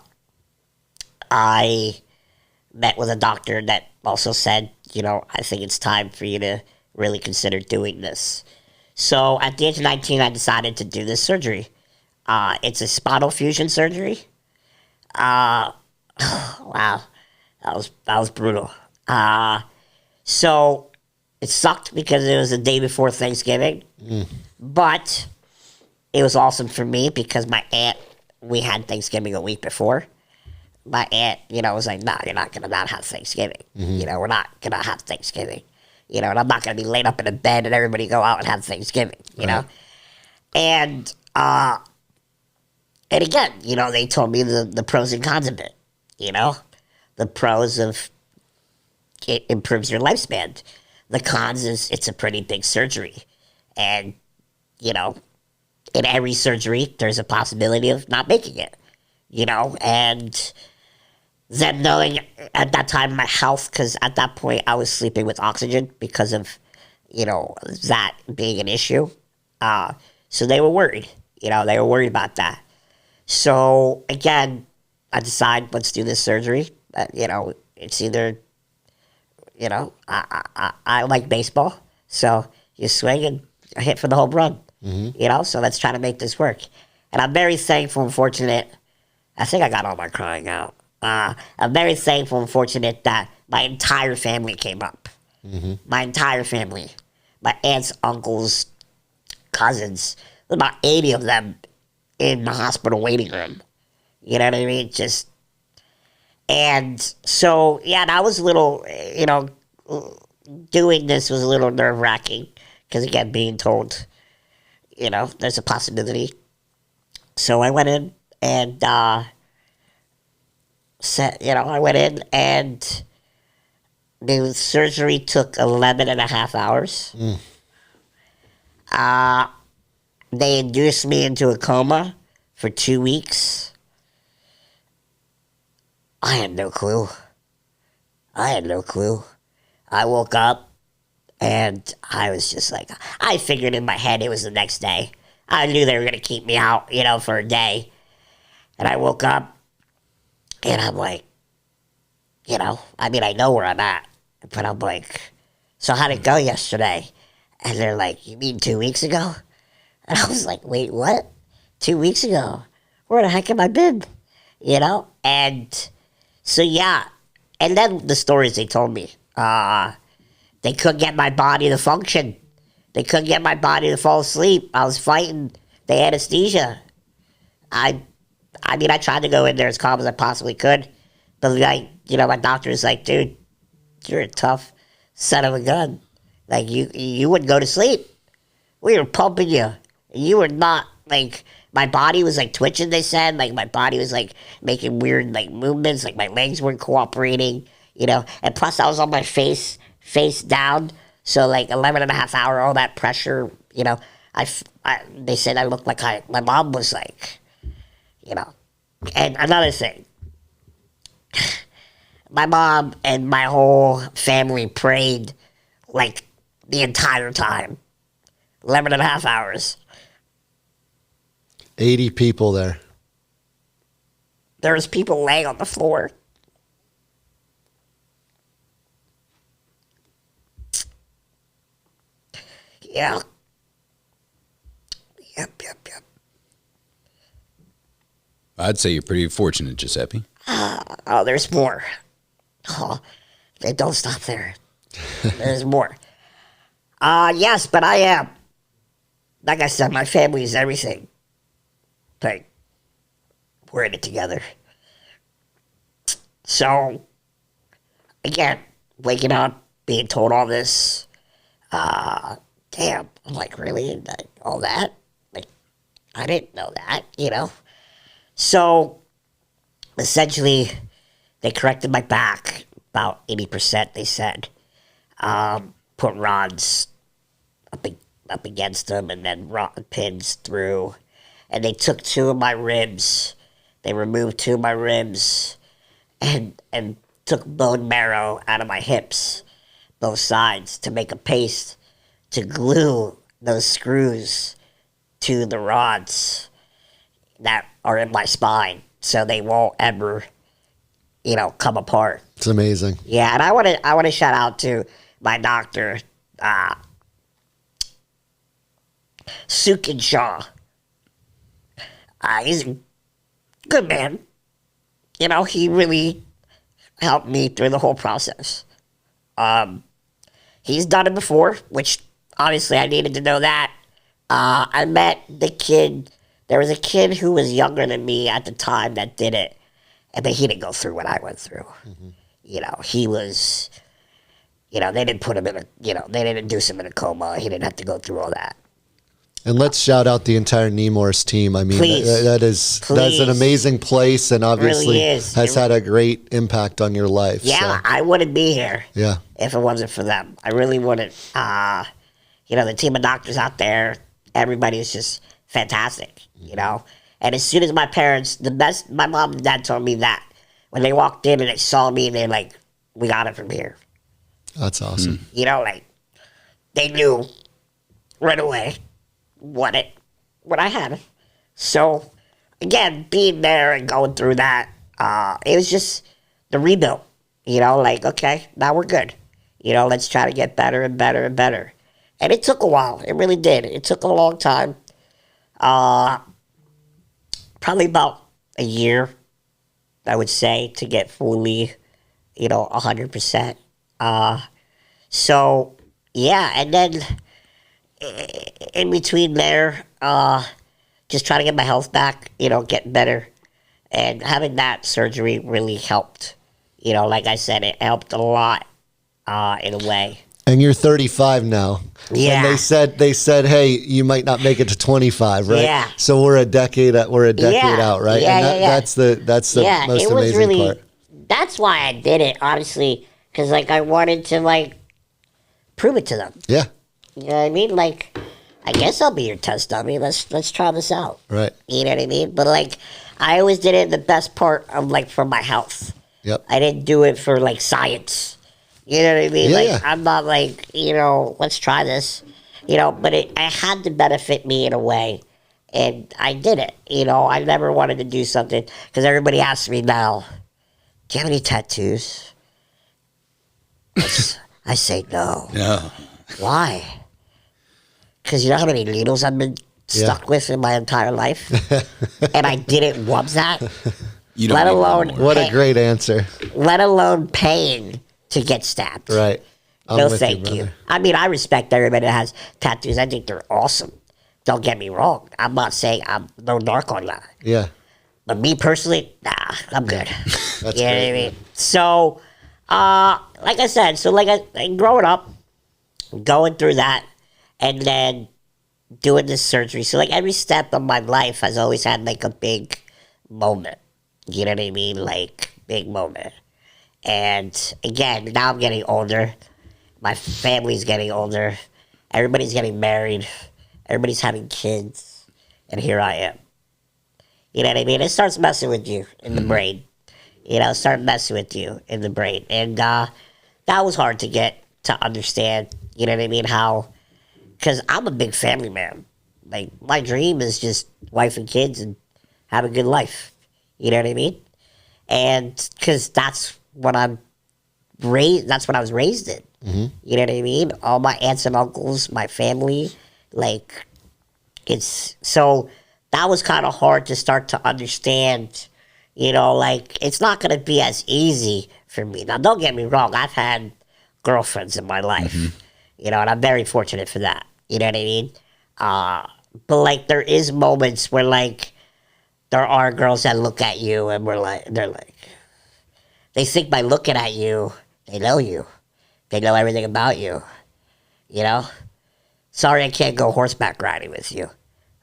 met with a doctor that also said, I think it's time for you to really consider doing this. So at the age of 19, I decided to do this surgery. It's a spinal fusion surgery. Wow, that was brutal. So it sucked because it was the day before Thanksgiving, but it was awesome for me because my aunt, we had Thanksgiving a week before. My aunt, was like, "No, you're not gonna not have Thanksgiving. We're not gonna have Thanksgiving. And I'm not gonna be laid up in a bed and everybody go out and have Thanksgiving. And again, they told me the pros and cons of it. The pros of it improves your lifespan. The cons is it's a pretty big surgery. And, in every surgery, there's a possibility of not making it, And then knowing at that time my health, because at that point I was sleeping with oxygen because of, that being an issue. So they were worried. They were worried about that. So again, I decide, let's do this surgery. It's either, I like baseball, so you swing and hit for the home run. So let's try to make this work. And I'm very thankful and fortunate. I think I got all my crying out. I'm very thankful and fortunate that my entire family came up. My entire family. My aunts, uncles, cousins. There's about 80 of them in the hospital waiting room. You know what I mean? And so, yeah, that was a little, doing this was a little nerve-wracking. Because, again, being told, there's a possibility. So I went in and, I went in and the surgery took 11 and a half hours. They induced me into a coma for 2 weeks. I had no clue. I woke up and I was just like, I figured in my head it was the next day. I knew they were going to keep me out, for a day. And I woke up and I'm like, I know where I'm at. But I'm like, so how'd it go yesterday? And they're like, you mean 2 weeks ago? And I was like, wait, what? 2 weeks ago? Where the heck have I been? And so, yeah. And then the stories they told me, they couldn't get my body to function. They couldn't get my body to fall asleep. I was fighting the anesthesia. I tried to go in there as calm as I possibly could. But, my doctor was like, dude, you're a tough son of a gun. Like, you wouldn't go to sleep. We were pumping you. You were not, my body was, twitching, they said. My body was, making weird, movements. My legs weren't cooperating, And plus, I was on my face down. So, 11 and a half hour, all that pressure, they said I looked like my mom was, And another thing. My mom and my whole family prayed, the entire time. 11 and a half hours. 80 people there. There was people laying on the floor. Yeah. Yep. I'd say you're pretty fortunate, Giuseppe. Oh, there's more. Oh, they don't stop there. There's more. Yes, but I am. Like I said, my family is everything. We're in it together. So, again, waking up, being told all this, damn, I'm like, really? All that? I didn't know that, So, essentially, they corrected my back, about 80%, they said. Put rods up against them and then pins through. And they took 2 of my ribs. They removed 2 of my ribs and took bone marrow out of my hips, both sides, to make a paste to glue those screws to the rods that are in my spine so they won't ever, come apart. It's amazing. Yeah, and I want to shout out to my doctor, Sukin Shaw. He's a good man. He really helped me through the whole process. He's done it before, which obviously I needed to know that. I met the kid. There was a kid who was younger than me at the time that did it, but he didn't go through what I went through. He was, they didn't put him in they didn't induce him in a coma. He didn't have to go through all that. And let's shout out the entire Nemours team. I mean, that's an amazing place, and obviously really has had a great impact on your life. Yeah, so. I wouldn't be here. Yeah. If it wasn't for them, I really wouldn't. The team of doctors out there, everybody is just fantastic. And as soon as my parents, my mom and dad told me that when they walked in and they saw me, they're like, "We got it from here." That's awesome. They knew right away. what I had. So, again, being there and going through that, it was just the rebuild. You know, like, okay, now we're good. You know, let's try to get better and better and better. And it took a while. It really did. It took a long time. Probably about a year, I would say, to get fully, 100%. So, yeah, and then in between there, just trying to get my health back, get better. And having that surgery really helped. Like I said, it helped a lot in a way. And you're 35 now. Yeah. And they said, hey, you might not make it to 25, right? Yeah. So we're a decade out, right? Yeah, and that's the most amazing part. That's why I did it, honestly, because I wanted to prove it to them. Yeah. You know what I mean? I guess I'll be your test dummy. Let's try this out. Right. You know what I mean? But I always did it in the best part of for my health. Yep. I didn't do it for science. You know what I mean? Yeah, I'm not let's try this. But it had to benefit me in a way. And I did it. I never wanted to do something because everybody asks me now, do you have any tattoos? I say no. No. Why? Because you know how many needles I've been stuck with in my entire life? And I didn't want that. You don't let need alone one more. What a great answer. Let alone paying to get stabbed. Right. No, thank you. I mean, I respect everybody that has tattoos. I think they're awesome. Don't get me wrong. I'm not saying I'm no narc on that. Yeah. But me personally, nah, I'm good. That's you know great, what I mean? So, like I said, growing up, going through that, and then doing this surgery. So, every step of my life has always had, a big moment. You know what I mean? Big moment. And, again, now I'm getting older. My family's getting older. Everybody's getting married. Everybody's having kids. And here I am. You know what I mean? It starts messing with you in the brain. Start messing with you in the brain. And that was hard to get to understand. You know what I mean? How, because I'm a big family man. My dream is just wife and kids and have a good life. You know what I mean? And because that's what I was raised in. Mm-hmm. You know what I mean? All my aunts and uncles, my family, so that was kind of hard to start to understand, it's not going to be as easy for me. Now, don't get me wrong. I've had girlfriends in my life, and I'm very fortunate for that. You know what I mean? But, there is moments where, there are girls that look at you and they think by looking at you, they know you. They know everything about you, Sorry I can't go horseback riding with you.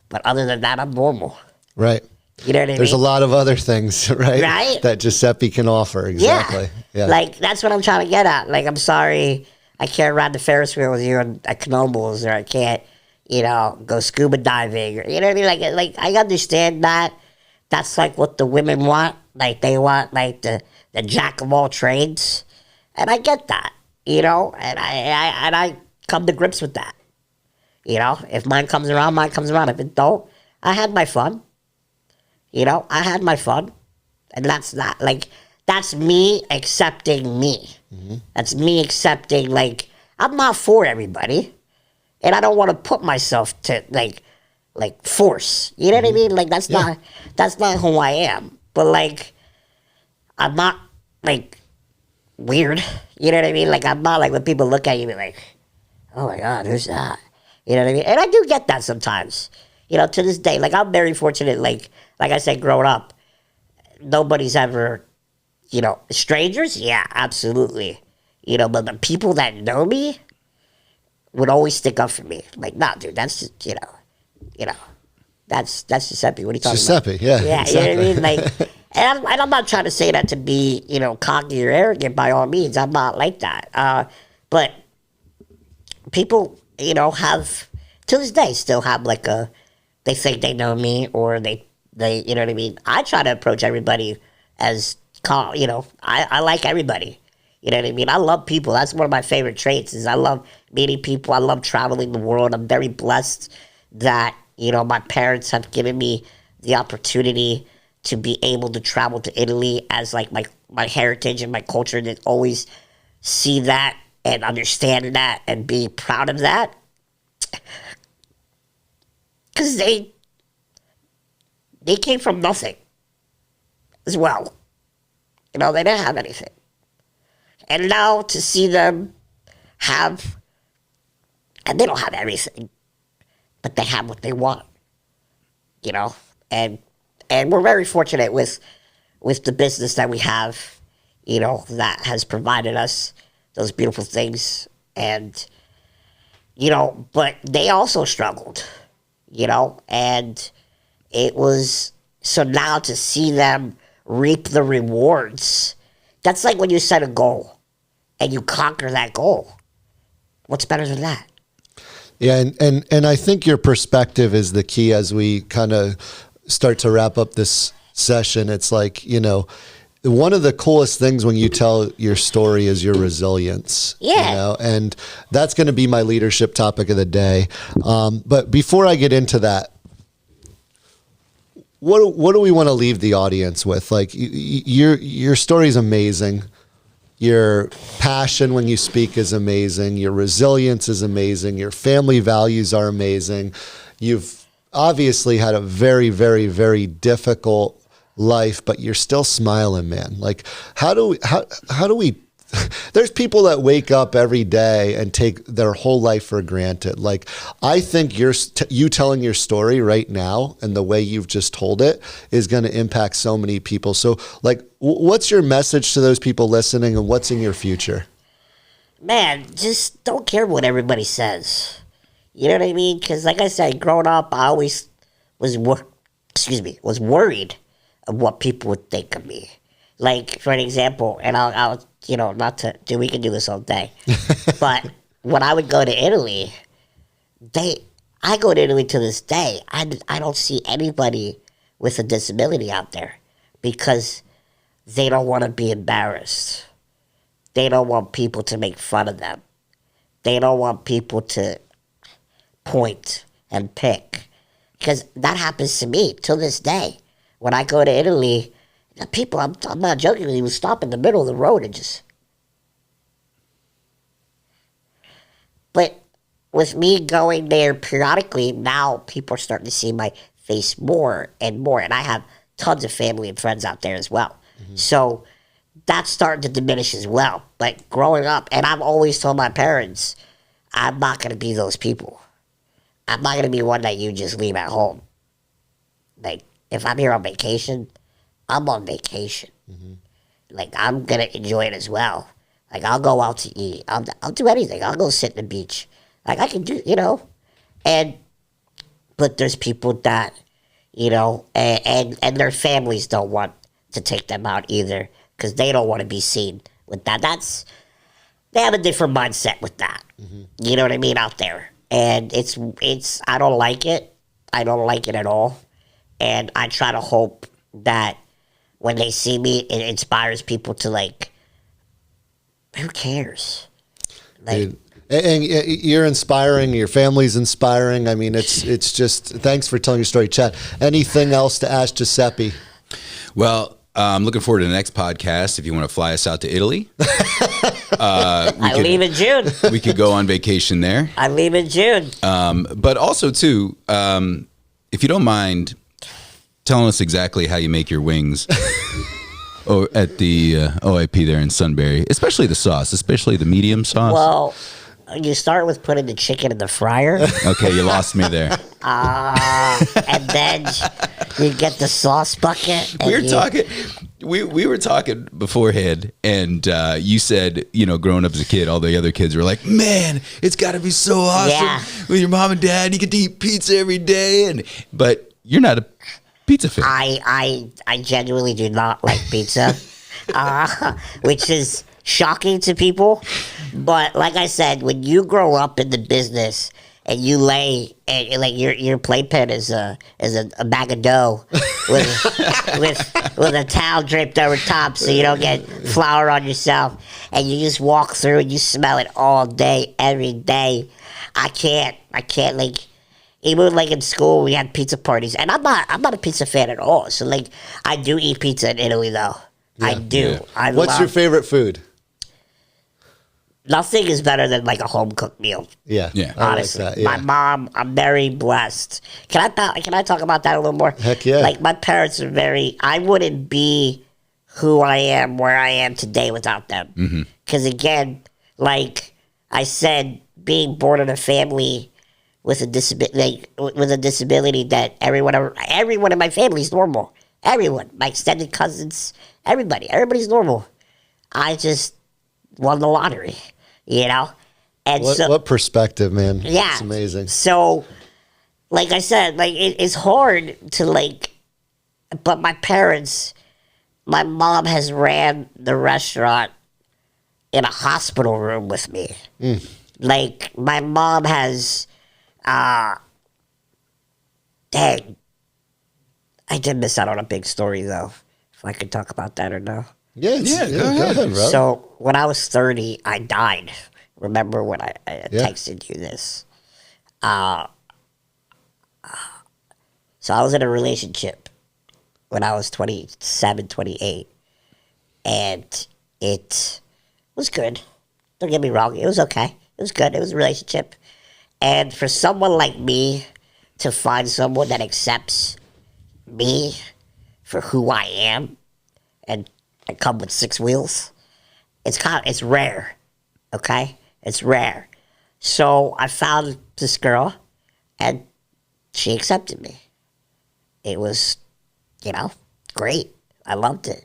But other than that, I'm normal. Right. You know what I mean? There's a lot of other things, right? Right? That Giuseppe can offer. Exactly. Yeah. That's what I'm trying to get at. I'm sorry I can't ride the Ferris wheel with you at Knobles, or I can't, go scuba diving. Or, you know what I mean? I understand that. That's what the women want. They want, the jack of all trades. And I get that, and I come to grips with that. If mine comes around, mine comes around. If it don't, I had my fun. I had my fun. And that's not, that's me accepting me. Mm-hmm. That's me accepting, I'm not for everybody. And I don't want to put myself to, force. You know what I mean? That's not who I am. But, I'm not, weird. You know what I mean? I'm not, when people look at you and be oh my God, who's that? You know what I mean? And I do get that sometimes. To this day. I'm very fortunate, like I said, growing up, nobody's ever, strangers? Yeah, absolutely. But the people that know me would always stick up for me. Nah, dude, that's just, that's Giuseppe. What are you talking about? Giuseppe, yeah. Yeah, exactly. You know what I mean? And I'm not trying to say that to be, cocky or arrogant by all means. I'm not like that. But people, have, to this day, still have they think they know me, or they you know what I mean? I try to approach everybody as, I like everybody. You know what I mean? I love people. That's one of my favorite traits is I love meeting people. I love traveling the world. I'm very blessed that, you know, my parents have given me the opportunity to be able to travel to Italy as like my heritage and my culture, to always see that and understand that and be proud of that. Because they came from nothing as well. You know, they didn't have anything. And now to see them have, and they don't have everything, but they have what they want, you know? And we're very fortunate with the business that we have, you know, that has provided us those beautiful things. And, you know, but they also struggled, you know, and it was, so now to see them reap the rewards, that's like when you set a goal and you conquer that goal. What's better than that? Yeah, and I think your perspective is the key as we kind of start to wrap up this session. It's like, you know, one of the coolest things when you tell your story is your resilience. Yeah. You know, and that's going to be my leadership topic of the day. But before I get into that, what do we want to leave the audience with? Like, your story is amazing. Your passion when you speak is amazing. Your resilience is amazing. Your family values are amazing. You've obviously had a very, very, very difficult life, but you're still smiling, man. Like, how do we there's people that wake up every day and take their whole life for granted. Like, I think you telling your story right now and the way you've just told it is going to impact so many people. So, like, what's your message to those people listening, and what's in your future? Man, just don't care what everybody says. You know what I mean? Because, like I said, growing up, I always was worried of what people would think of me. Like, for an example, and I'll you know, we can do this all day, but when I would go to Italy, I go to Italy to this day, I don't see anybody with a disability out there because they don't want to be embarrassed. They don't want people to make fun of them. They don't want people to point and pick, because that happens to me till this day. When I go to Italy, the people, I'm not joking, they would stop in the middle of the road and just... But with me going there periodically, now people are starting to see my face more and more. And I have tons of family and friends out there as well. Mm-hmm. So that's starting to diminish as well. But growing up, and I've always told my parents, I'm not going to be those people. I'm not going to be one that you just leave at home. Like, if I'm here on vacation, I'm on vacation. Mm-hmm. Like, I'm going to enjoy it as well. Like, I'll go out to eat. I'll do anything. I'll go sit in the beach. Like, I can do, you know. But there's people that, you know, and their families don't want to take them out either because they don't want to be seen with that. They have a different mindset with that. Mm-hmm. You know what I mean, out there. And it's I don't like it. I don't like it at all. And I try to hope that when they see me, it inspires people to, like, who cares? Like, and you're inspiring. Your family's inspiring. I mean, it's just, thanks for telling your story, Chad. Anything else to ask Giuseppe? Well, I'm looking forward to the next podcast. If you want to fly us out to Italy, I leave in June. We could go on vacation there. I leave in June. But also too, if you don't mind telling us exactly how you make your wings. At the OIP there in Sunbury, especially the sauce, especially the medium sauce. Well, you start with putting the chicken in the fryer. Okay, you lost me there. And then you get the sauce bucket. We were talking beforehand, and you said, you know, growing up as a kid, all the other kids were like, man, it's got to be so awesome with your mom and dad. You get to eat pizza every day, but you're not a pizza fan. I genuinely do not like pizza, which is shocking to people. But like I said, when you grow up in the business and you lay, and like your playpen is a bag of dough with a towel draped over top so you don't get flour on yourself, and you just walk through and you smell it all day, every day. I can't like. even like in school, we had pizza parties, and I'm not a pizza fan at all. So like, I do eat pizza in Italy though. Yeah, I do. Yeah. What's your favorite food? Nothing is better than like a home cooked meal. Yeah, honestly, like that, yeah. My mom, I'm very blessed. Can I talk about that a little more? Heck yeah! Like my parents are very. I wouldn't be who I am, where I am today without them. Because again, like I said, being born in a family with a disability that everyone in my family is normal. Everyone, my extended cousins, everybody's normal. I just won the lottery, you know? And what perspective, man. Yeah. It's amazing. So, like I said, like it's hard to like, but my parents, my mom has ran the restaurant in a hospital room with me. Like, my mom has, dang, I did miss out on a big story though, if I could talk about that or no. Yeah, go ahead, bro. So when I was 30, I died. Remember when I texted you this? So I was in a relationship when I was 27, 28. And it was good. Don't get me wrong. It was okay. It was good. It was a relationship. And for someone like me to find someone that accepts me for who I am, and I come with 6 wheels, it's rare, okay? It's rare. So I found this girl, and she accepted me. It was, great. I loved it.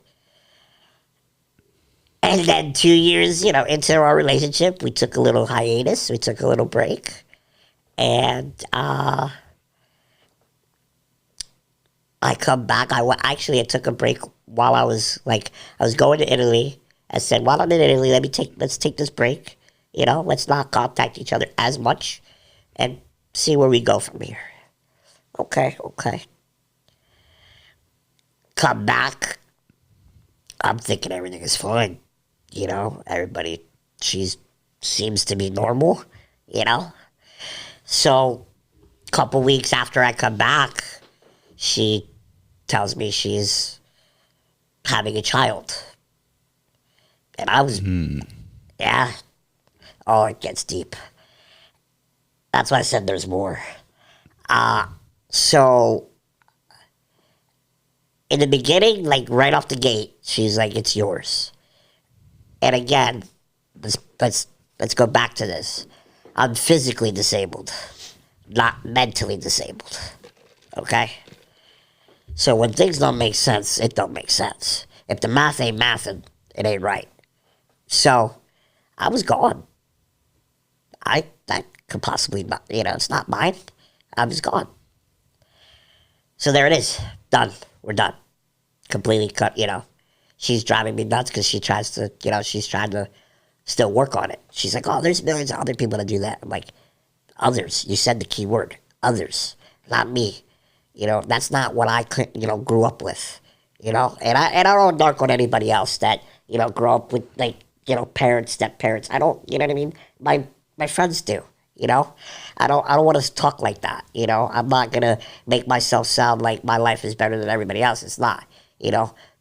And then 2 years, into our relationship, we took a little hiatus. We took a little break. And I come back. I took a break while I was going to Italy. I said, while I'm in Italy, let's take this break. Let's not contact each other as much and see where we go from here. Okay. Come back. I'm thinking everything is fine. Everybody, she seems to be normal, So, a couple weeks after I come back, she tells me she's having a child. And I was, yeah. Oh, it gets deep. That's why I said there's more. So, in the beginning, like right off the gate, she's like, it's yours. And again, let's go back to this. I'm physically disabled, not mentally disabled. Okay? So when things don't make sense, it don't make sense. If the math ain't mathing, it ain't right. So I was gone. That could possibly not, it's not mine. I was gone. So there it is. Done. We're done. Completely cut, She's driving me nuts because she's trying to still work on it. She's like, oh, there's millions of other people that do that. I'm like, others. You said the key word. Others. Not me. That's not what I grew up with. And I don't narc on anybody else that, grew up with parents, step parents. I don't, you know what I mean? My friends do. I don't want to talk like that. I'm not gonna make myself sound like my life is better than everybody else. It's not.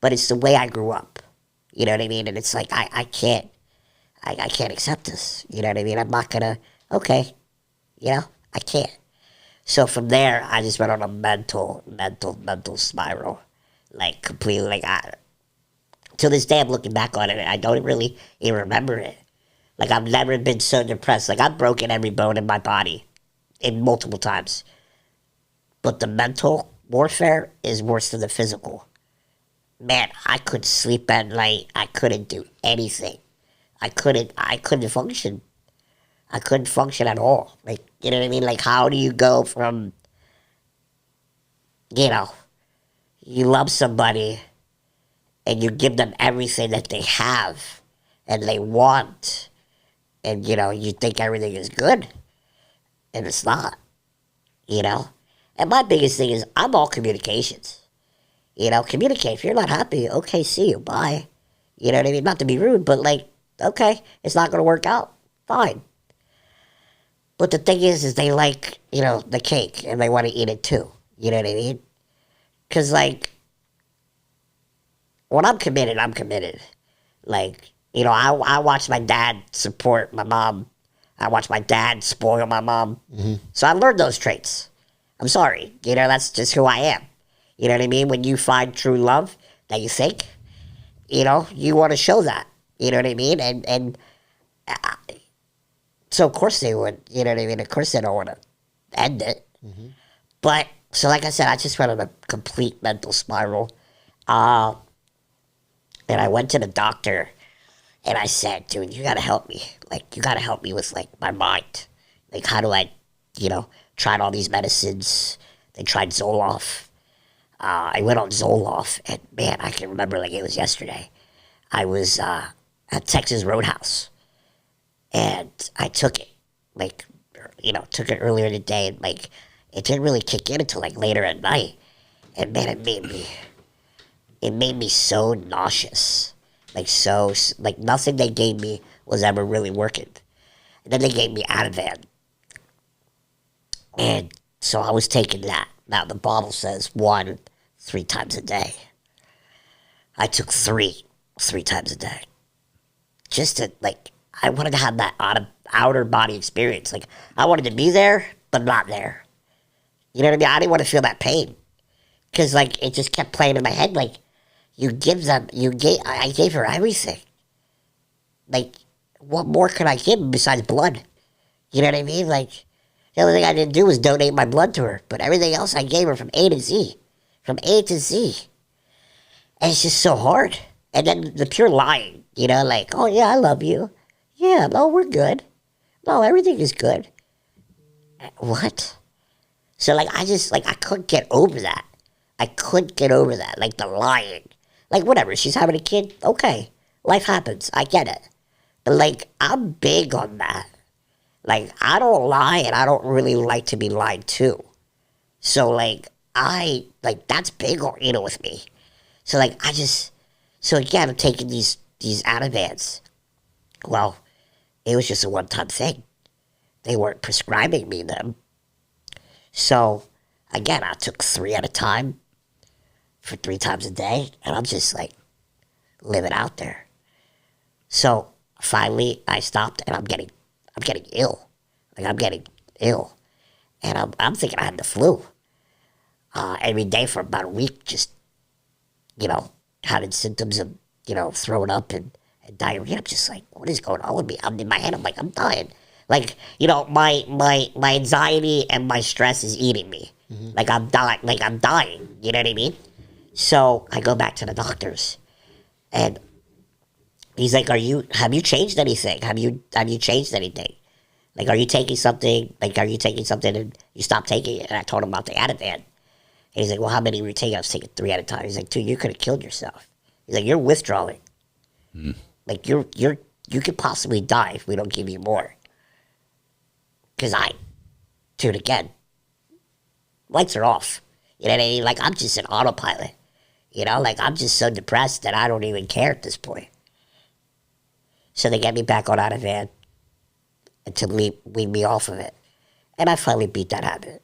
But it's the way I grew up. You know what I mean? And it's like I can't accept this. You know what I mean? I'm not gonna. Okay. I can't. So from there, I just went on a mental spiral, like completely. To this day, I'm looking back on it, and I don't really even remember it. Like, I've never been so depressed. Like, I've broken every bone in my body in multiple times. But the mental warfare is worse than the physical. Man, I couldn't sleep at night. I couldn't do anything. I couldn't function. I couldn't function at all. Like, you know what I mean? Like, how do you go from, you love somebody and you give them everything that they have and they want, and, you think everything is good, and it's not, And my biggest thing is I'm all communications. Communicate. If you're not happy, okay, see you, bye. You know what I mean? Not to be rude, but okay, it's not going to work out. Fine. But the thing is they like, the cake, and they want to eat it too. You know what I mean? Because, like, when I'm committed, I'm committed. Like, I watched my dad support my mom. I watched my dad spoil my mom. Mm-hmm. So I learned those traits. I'm sorry. That's just who I am. You know what I mean? When you find true love that you think, you want to show that. You know what I mean? And so, of course they would. You know what I mean? Of course they don't want to end it. Mm-hmm. But, so like I said, I just went on a complete mental spiral. And I went to the doctor, and I said, dude, you got to help me. Like, you got to help me with, like, my mind. Like, how do I, tried all these medicines. They tried Zoloft. I went on Zoloft, and, man, I can remember like it was yesterday. I was at Texas Roadhouse, and I took it, like, took it earlier in the day, and, like, it didn't really kick in until, like, later at night. And, man, it made me so nauseous. Like, nothing they gave me was ever really working. And then they gave me Ativan. And so I was taking that. Now, the bottle says 3 times a day. I took 3 times a day. Just to, like, I wanted to have that outer body experience. Like, I wanted to be there, but not there. You know what I mean? I didn't want to feel that pain. Because, like, it just kept playing in my head. Like, I gave her everything. Like, what more could I give besides blood? You know what I mean? Like, the only thing I didn't do was donate my blood to her. But everything else I gave her from A to Z. From A to Z. And it's just so hard. And then the pure lying, like, oh, yeah, I love you. Yeah, no, we're good. No, everything is good. What? So, like, I couldn't get over that. I couldn't get over that. Like, the lying. Like, whatever, she's having a kid. Okay, life happens. I get it. But, like, I'm big on that. Like, I don't lie, and I don't really like to be lied to. So, like, that's big, with me. So, like, so again, I'm taking these Ativans. Well, it was just a one-time thing. They weren't prescribing me them. So, again, I took 3 at a time for 3 times a day, and I'm just, like, living out there. So, finally, I stopped, and I'm getting ill. Like, I'm getting ill. And I'm thinking I had the flu. Every day for about a week, just, having symptoms of, throwing up and diarrhea. I'm just like, what is going on with me? I'm in my head, I'm like, I'm dying. Like, my anxiety and my stress is eating me. Mm-hmm. Like, I'm dying. You know what I mean? So I go back to the doctors, and he's like, have you changed anything? Have you changed anything? Like, are you taking something? Like, are you taking something and you stopped taking it? And I told him about the Ativan. And he's like, well, how many were you taking? I was taking 3 at a time. He's like, dude, you could have killed yourself. He's like, you're withdrawing. Mm. Like, you could possibly die if we don't give you more. Because dude, again, lights are off. You know what I mean? Like, I'm just an autopilot. Like, I'm just so depressed that I don't even care at this point. So they get me back on Ativan to wean me off of it. And I finally beat that habit.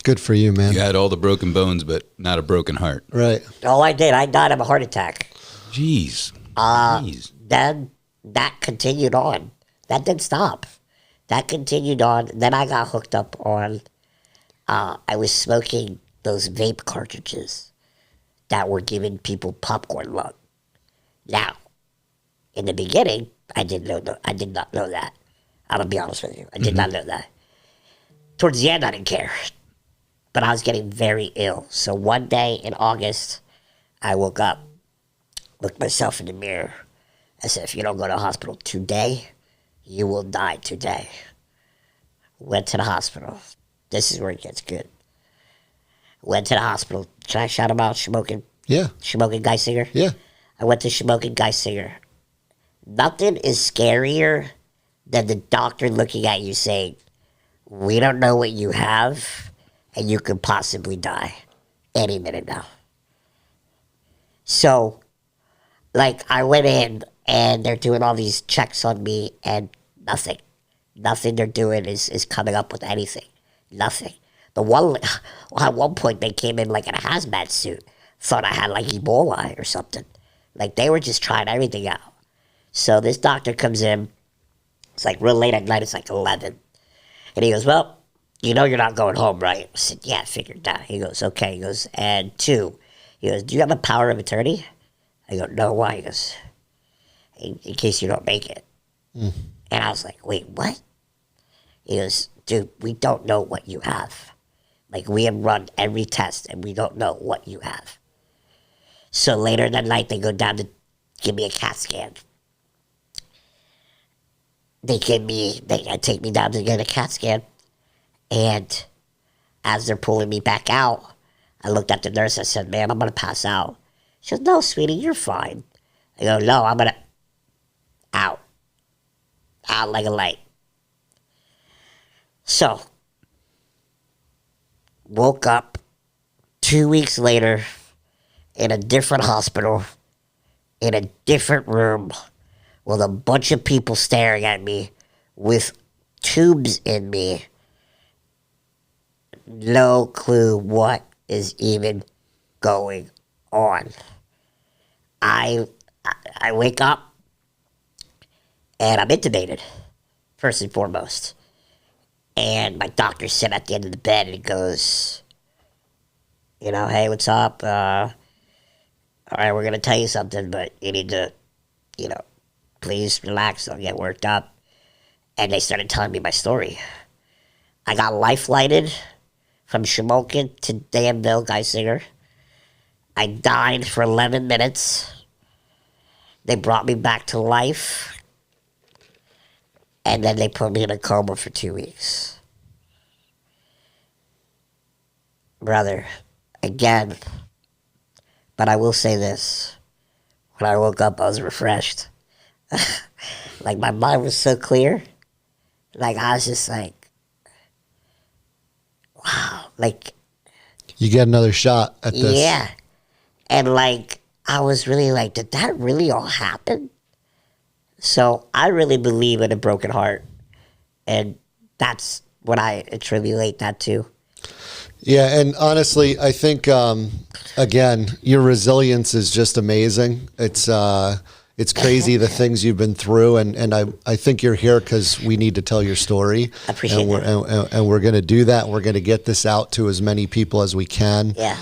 Good for you, man. You had all the broken bones, but not a broken heart. Right. Oh, I did. I died of a heart attack. Jeez. Then that continued on. That didn't stop. That continued on. Then I got hooked up on, I was smoking those vape cartridges that were giving people popcorn lung. Now, in the beginning, I did not know that. I'm going to be honest with you. I did not know that. Towards the end, I didn't care. But I was getting very ill. So one day in August, I woke up, looked myself in the mirror. I said, if you don't go to the hospital today, you will die today. Went to the hospital. This is where it gets good. Went to the hospital. Can I shout him out? Shamokin? Yeah. Shamokin Geisinger? Yeah. I went to Shamokin Geisinger. Nothing is scarier than the doctor looking at you saying, we don't know what you have, and you could possibly die any minute now. So, like, I went in, and they're doing all these checks on me, and nothing. Nothing they're doing is coming up with anything. Nothing. At one point they came in like in a hazmat suit. Thought I had like Ebola or something. Like they were just trying everything out. So this doctor comes in. It's like real late at night. It's like 11. And he goes, well, you know you're not going home, right? I said, yeah, I figured that. He goes, okay. He goes, and 2. He goes, do you have a power of attorney? I go, no, why? He goes, in case you don't make it. And I was like, wait, what? He goes, dude, we don't know what you have. Like, we have run every test, and we don't know what you have. So later that night, they go down to give me a CAT scan. They take me down to get a CAT scan. And as they're pulling me back out, I looked at the nurse. I said, man, I'm going to pass out. She goes, no, sweetie, you're fine. I go, no, I'm going to out like a light. So, woke up 2 weeks later in a different hospital, in a different room, with a bunch of people staring at me, with tubes in me. No clue what is even going on. I wake up and I'm intubated, first and foremost. And my doctor sitting at the end of the bed and he goes, you know, hey, what's up? All right, we're going to tell you something, but you need to, you know, please relax, don't get worked up. And they started telling me my story. I got life-flighted from Shamokin to Danville, Geisinger. I died for 11 minutes. They brought me back to life. And then they put me in a coma for 2 weeks. Brother, again, but I will say this. When I woke up, I was refreshed. Like, my mind was so clear. Like, I was just like, wow. Like, you get another shot at this. Yeah. And, like, I was really like, did that really all happen? So I really believe in a broken heart. And that's what I attribute that to. Yeah, and honestly, I think, again, your resilience is just amazing. It's crazy the things you've been through, and I think you're here because we need to tell your story. I appreciate that. And we're going to do that. We're going to get this out to as many people as we can. Yeah.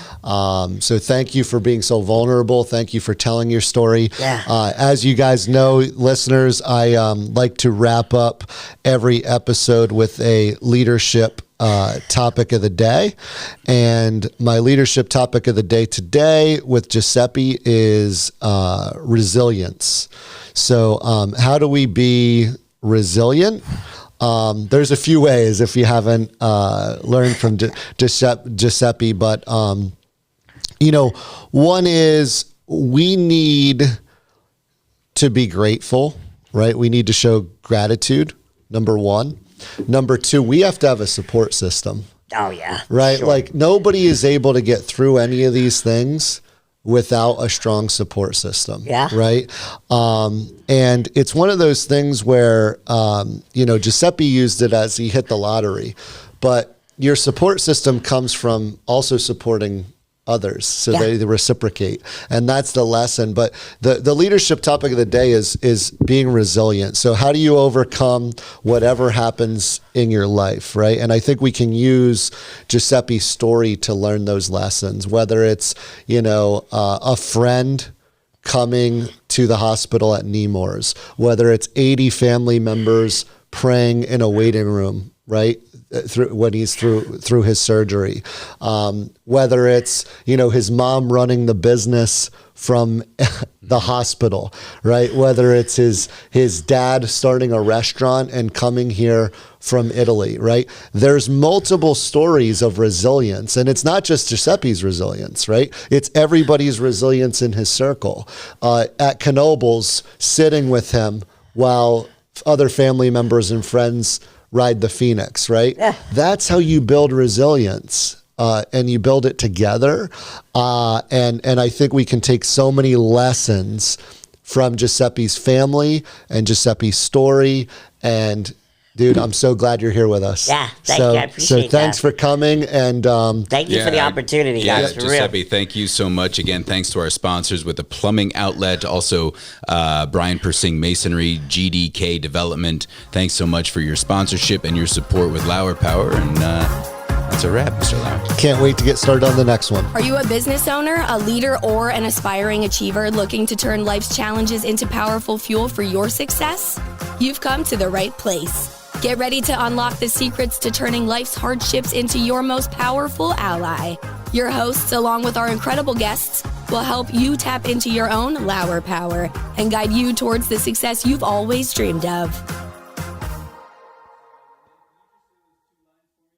So thank you for being so vulnerable. Thank you for telling your story. Yeah. As you guys know, listeners, I like to wrap up every episode with a leadership topic of the day. And my leadership topic of the day today with Giuseppe is resilience. So how do we be resilient? There's a few ways if you haven't learned from Giuseppe, but one is we need to be grateful, right? We need to show gratitude, number one. Number two, we have to have a support system. Oh, yeah. Right? Sure. Like, nobody is able to get through any of these things without a strong support system. Yeah. Right? And it's one of those things where, Giuseppe used it as he hit the lottery. But your support system comes from also supporting others, so they reciprocate, and that's the lesson. But the leadership topic of the day is being resilient. So how do you overcome whatever happens in your life, right? And I think we can use Giuseppe's story to learn those lessons, whether it's a friend coming to the hospital at Nemours, whether it's 80 family members praying in a waiting room, right? When he's through his surgery, whether it's his mom running the business from the hospital, right? Whether it's his dad starting a restaurant and coming here from Italy, right? There's multiple stories of resilience, and it's not just Giuseppe's resilience, right? It's everybody's resilience in his circle. At Knoebels, sitting with him while other family members and friends ride the Phoenix, right? Yeah. That's how you build resilience, and you build it together. And I think we can take so many lessons from Giuseppe's family and Giuseppe's story, and Dude, I'm so glad you're here with us. Yeah, thank you. I appreciate So thanks for coming, and thank you for the opportunity, guys. For Giuseppe, real. thank you so much. Again, thanks to our sponsors with the plumbing outlet, also Brian Persing Masonry, GDK Development. Thanks so much for your sponsorship and your support with Lauer Power, and that's a wrap, Mr. Lauer. can't wait to get started on the next one. Are you a business owner, a leader, or an aspiring achiever looking to turn life's challenges into powerful fuel for your success? You've come to the right place. Get ready to unlock the secrets to turning life's hardships into your most powerful ally. Your hosts, along with our incredible guests, will help you tap into your own Lauer power and guide you towards the success you've always dreamed of.